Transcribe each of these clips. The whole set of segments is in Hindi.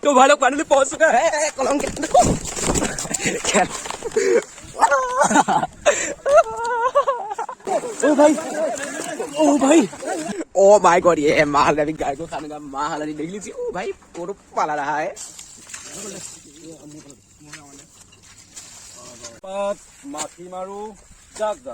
तो भाई लोग फाइनली पहुंच चुका है कोलंम के अंदर। ओ भाई ओ माय गॉड, ये है माल अभी गाय को खाने का माल देख लीजिए। ओ भाई फोटो पाला रहा है। माखी मारू जाग जा।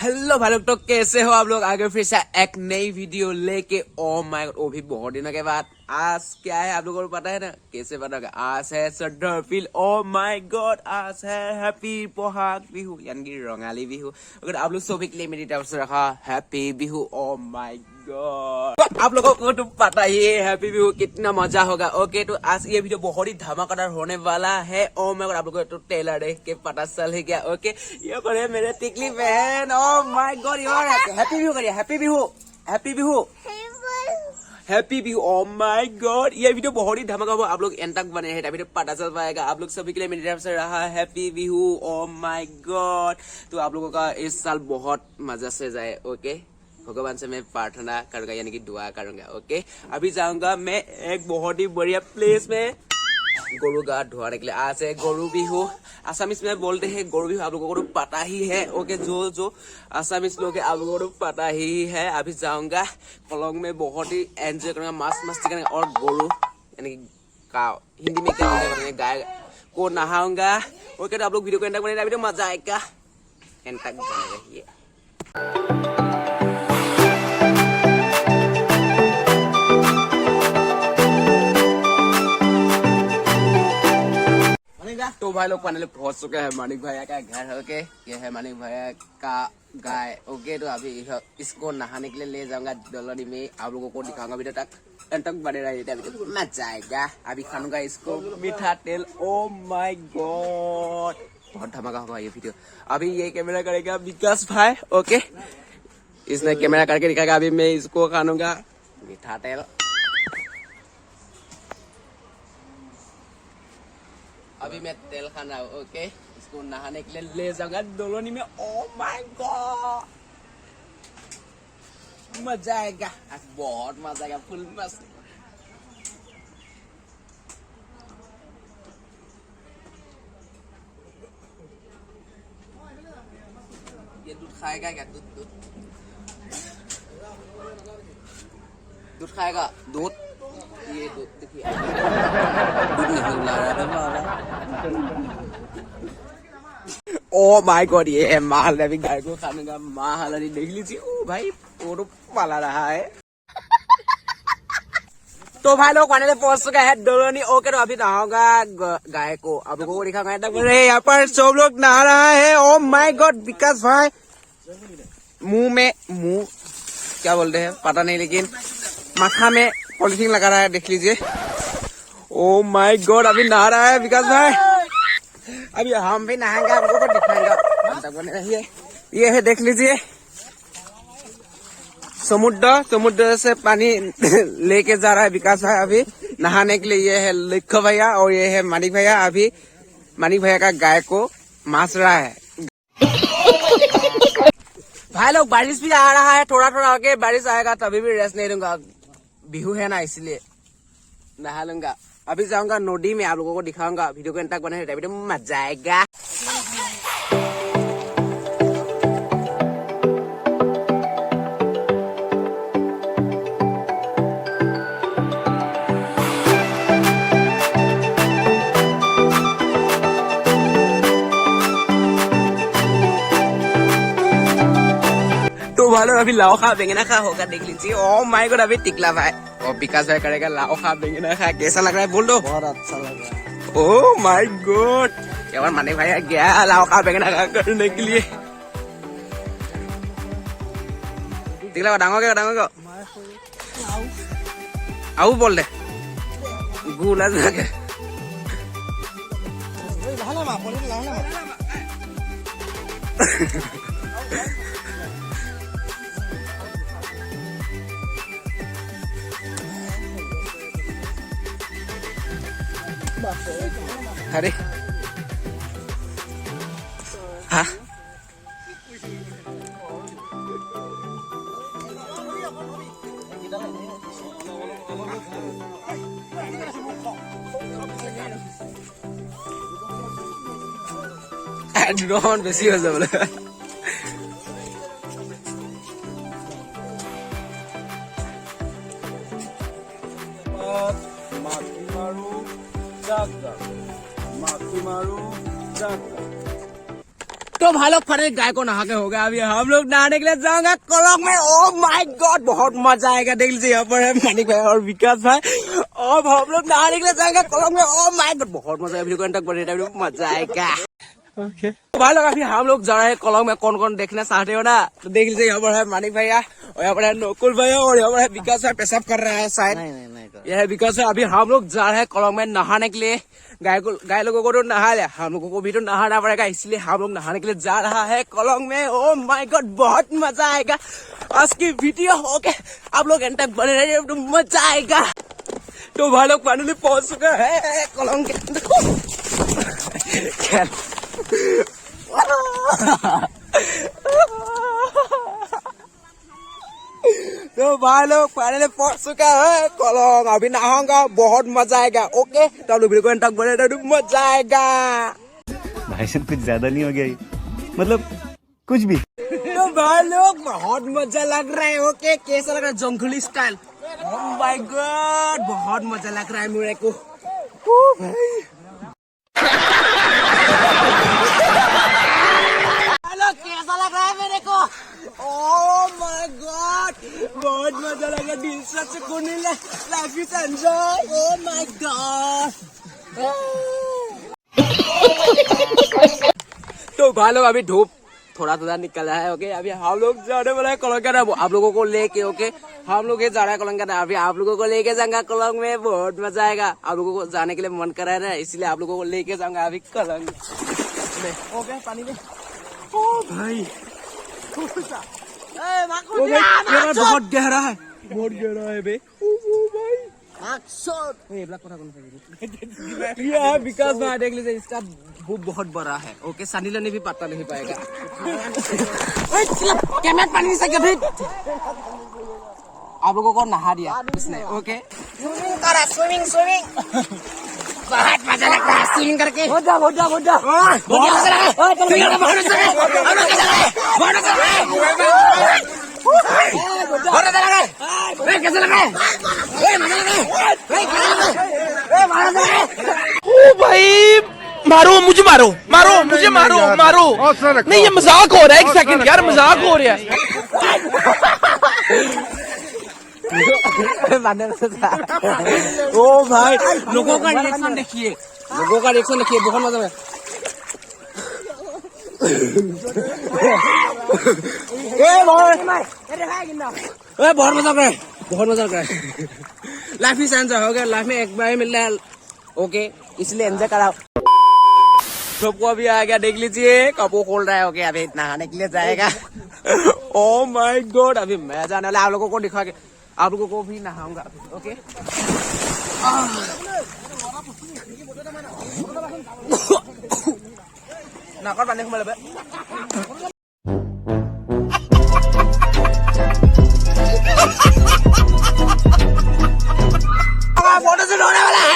हेलो भाई लोग, तो कैसे हो आप लोग? आगे फिर से एक नई वीडियो लेके। ओ माय गॉड, वो भी बहुत दिनों के बाद। आज क्या है आप लोगों को पता है ना? कैसे पता होगा? आज है सदरफिल। ओ माय गॉड, आज है हैप्पी बोहाग बिहू यानी कि रंगाली बिहू। अगर आप लोग सभी के लिए मेरी तरफ से रखा happy Bihu. Oh my God, आप लोगों को तो पता ही है हैप्पी बिहू कितना मजा होगा। ओके, तो आज ये वीडियो बहुत ही धमाकेदार होने वाला है। ओ माय गॉड, आप लोगों को तो ट्रेलर देख के पता चल ही गया। ओके, ये पर है मेरे टिकली बहन। ओ माय गॉड, यार हैप्पी बिहू करिए। Happy Bihu, happy Bihu, happy Bihu. Oh my God, ये वीडियो बहुत ही धमाका हुआ। आप लोग एंड तक बने हैं तभी तो पता चल पाएगा। आप लोग सभी के लिए मेरी तरफ से रहा happy Bihu. Oh my God, तो आप लोगों का इस साल बहुत मजा से जाए। ओके, भगवान से मैं प्रार्थना करूंगा यानी कि दुआ करूंगा। ओके, अभी जाऊंगा मैं एक बहुत ही बढ़िया प्लेस में गरु गा धोने के लिए। आज है गरु बिहू। आसामीज में बोलते हैं गरु बिहू, आप लोगों को तो पता ही है। ओके, जो आसामीज लोग है आप लोगों को तो पता ही है। अभी जाऊंगा कोलंम में, बहुत ही एंजॉय करूंगा, मस्ती करेंगे। और गरु यानी कि काव, हिंदी में क्या बोलते हैं, गाय को नहाऊंगा। ओके, तो आप लोग वीडियो को एंड तक बने, अभी तो मजा आएगा। एंड तक बने रहिए। तो भाई लोग फाइनली पहुंच चुके हैं मानिक भैया का घर। ओके, ये है मानिक भैया का गाय। ओके, तो अभी इसको नहाने के लिए ले जाऊंगा डलोनी में। आप लोगों को दिखाऊंगा वीडियो तक बने रहिए, अभी तो मजा आएगा। अभी खाऊंगा इसको मीठा तेल। ओ माय गॉड, बहुत धमाका होगा ये वीडियो। अभी ये कैमरा करेगा विकास भाई। ओके, इसने कैमरा करके दिखाएगा। अभी मैं इसको खाऊंगा मीठा तेल। अभी मैं तेल खाना हूँ। ओके, इसको नहाने के लिए ले जाऊंगा डलोनी में। ओ माय गॉड, मजा आएगा आज, बहुत मजा आएगा, फुल मस्त। ये दूध खाएगा क्या? दूध खाएगा? दूध, ये दूध देखिए, दूध नहीं ला रहा। ओ माय गॉड, ये है माल अभी गाय को खाने का माल देख लीजिए। ओ भाई फोटो पाला रहा है। तो भाई लोग फाइनली पहुंच चुका है डलोनी। ओके, तो अभी नहाऊंगा गाय को, आप लोगों को दिखाऊंगा। यहाँ पर सब लोग नहा रहा है। ओ माय गॉड, विकास भाई मुंह क्या बोलते हैं पता नहीं, लेकिन माथा में पॉलिथीन लगा रहा है, देख लीजिए। ओ माय गॉड, अभी नहा रहा है विकास भाई। अभी हम भी नहाएंगे, आप लोगों को दिखाएंगे। ये है, देख लीजिए, समुद्र से पानी लेके जा रहा है विकास भाई अभी नहाने के लिए। ये है लिखो भैया और ये है मानिक भैया। अभी मानिक भैया का गाय को मास रहा है। भाई लोग बारिश भी आ रहा है, थोड़ा थोड़ा होके बारिश आएगा, तभी भी रेस्ट नहीं लूंगा। बिहू है ना, इसलिए नहा लूंगा। अभी जाऊंगा नदी में, आप लोगों को दिखाऊंगा। वीडियो को एंड तक बने रहिए, मजा आएगा। तो भाई अभी लाओ खा बेंगना खा होगा, देख लीजिए। ओ माय गॉड, अभी टिकला भाई और विकास भाई करेगा लाओ खा बेंगना खा। कैसा लग रहा है बोल दो? बहुत अच्छा लग रहा है। ओ माय गॉड, यार मानिक भाई गया लाओ खा बेंगना खा करने के लिए। टिकला डांगो आऊ बोल दे गुला जाके। अरे हाँ ड्रोन বেশি হয়ে যাবে माखी मारू जाग जा माखी मारू जाग जा तो भाई लोग फटे गाय को नहा के हो गया। अभी हम लोग नहाने के लिए जाएंगे कलंग में। ओ माय गॉड बहुत मजा आएगा। देख लीजिए यहाँ पर है मानिक भाई और विकास भाई। अब हम लोग नहाने के लिए जाएंगे कलंग में। ओ माय गॉड बहुत मजा आएगा। वीडियो को तक बने रहना, मजा आएगा। ओके तो भाई लोग अभी हम लोग जा रहे हैं कलंग में। कौन कौन देखना चाहते हो ना तो देख लीजिए। यहाँ पर है मानिक भैया और यहाँ पर है नकुल भैया और यहाँ पर है विकास भाई पेशाब कर रहा है शायद। यह है विकास है। अभी हम लोग जा रहे हैं कलंग में नहाने के लिए। गाय लोगों को तो नहा लिया, हम लोगों को भी तो नहाना पड़ेगा, इसलिए हम लोग नहाने के लिए जा रहा है कलंग में। ओ माय गॉड बहुत मजा आएगा। आज की वीडियो ओके आप लोग एंड तक बने रहिए तो मजा आएगा। तो भाई लोग फाइनली पहुंच चुके हैं कलंग के अंदर। तो भाई लोग फाइनली पहुंच चुका है कलंग। अभी नहाऊंगा बहुत मजा आएगा। ओके तो आप लोग वीडियो को एंड तक बने रहिए तो मजा आएगा। भाई साहब कुछ ज्यादा नहीं हो गया ये? मतलब कुछ भी। तो भाई लोग बहुत मजा लग रहा है। ओके कैसा लग रहा है जंगली स्टाइल? ओह माय गॉड बहुत मजा लग रहा है मेरे को। भाई हेलो कैसा लग रहा है मेरे को? ओह माय गॉड बहुत मजा लग रहा है। दिल से सुकून मिला। Life is enjoy. Oh my God. तो भाई लोग अभी धूप थोड़ा थोड़ा निकल रहा है। ओके अभी हम लोग जाने वाला है कलंग का। आप लोगों को लेके ओके हम लोग ये जा रहा है कलंग का। अभी आप लोगों को लेके जाऊंगा कलंग में। बहुत मजा आएगा। आप लोगों को जाने के लिए मन कर रहा है ना, इसलिए आप लोगों को लेके जाऊंगा अभी कलंग में। ओके पानी में। ओ भाई बहुत गहरा है, बहुत गहरा है बे। ये है विकास भाई देख लीजिए इसका वो बहुत बड़ा है। ओके सनी ने भी पता नहीं पाएगा। कैमरा पानी से कभी आप लोगों को नहा दिया इसने। ओके स्विमिंग बहुत मजा लगता है स्विमिंग करके। बहुत मजा भाई मारो मुझे, मारो मुझे, मारो नहीं ये मजाक हो रहा है। एक सेकंड यार मजाक हो रहा है। ओ भाई लोगों का रिएक्शन देखिए, बहुत मजा है। बहुत मजा कर रहा है। लाइफ इज एंजॉय हो गया। लाइफ में एक बार ही मिल रहा है। ओके इसलिए एंजॉय कराओ। सबको अभी आ गया देख लीजिए कपो खोल रहा है। ओके अभी नहाने के लिए जाएगा। ओ माय गॉड अभी मैं जाने वाला आप लोगों को दिखा के आप लोगों को भी नहाऊंगा। ओके नाकर पानी घुमा ले। फोटो से होने वाला है।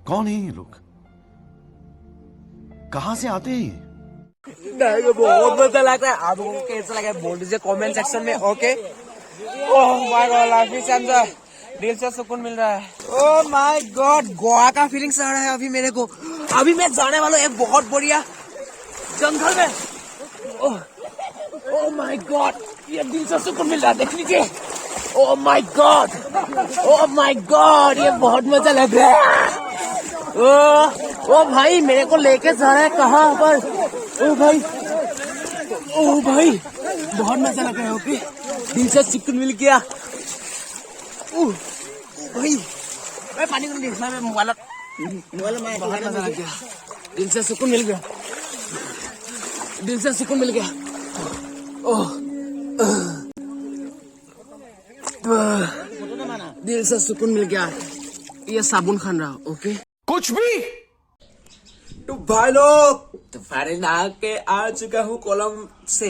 कौन है ये लोग? कहाँ से आते हैं? बहुत मजा लग रहा है। आप लोगों को कैसा लगा बोल दीजिए कमेंट सेक्शन में। Okay oh my God life is enjoy. दिल से सुकून मिल रहा है। ओह माय गॉड गोवा का फीलिंग्स आ रहा है अभी मेरे को। अभी मैं जाने वाला हूँ एक बहुत बढ़िया जंगल में। ओह माय गॉड ये दिल से सुकून मिल रहा है देख लीजिए। ओह माय गॉड ये बहुत मजा लग रहा है। ओ भाई मेरे को लेके जा रहा है कहाँ पर? ओ भाई ओ भाई बहुत मजा लगा है। ओके दिल से सुकून मिल गया। भाई पानी को देखना है मोबाइल में बहुत मजा लग गया। दिल से सुकून मिल गया। दिल से सुकून मिल गया। दिल से सुकून मिल गया। ये साबुन खान रहा। ओके कुछ भी तो भाई लोग तो फाइनली नहा के आ चुका हूँ कॉलम से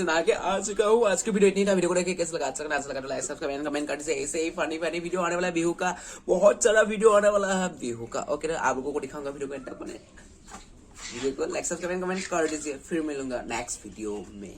नहा के आ चुका हूँ। आज की वीडियो इतनी था। वीडियो को देखे कैसे लगा अच्छा लगा तो लाइक सब्सक्राइब कमेंट कर दीजिए। ऐसे ही फनी वीडियो आने वाला है बिहू का। बहुत सारा वीडियो आने वाला है बिहू का। ओके ना आप लोगों को दिखाऊंगा वीडियो को। वीडियो को लाइक सब्सक्राइब कमेंट कर दीजिए। फिर मिलूंगा नेक्स्ट वीडियो में।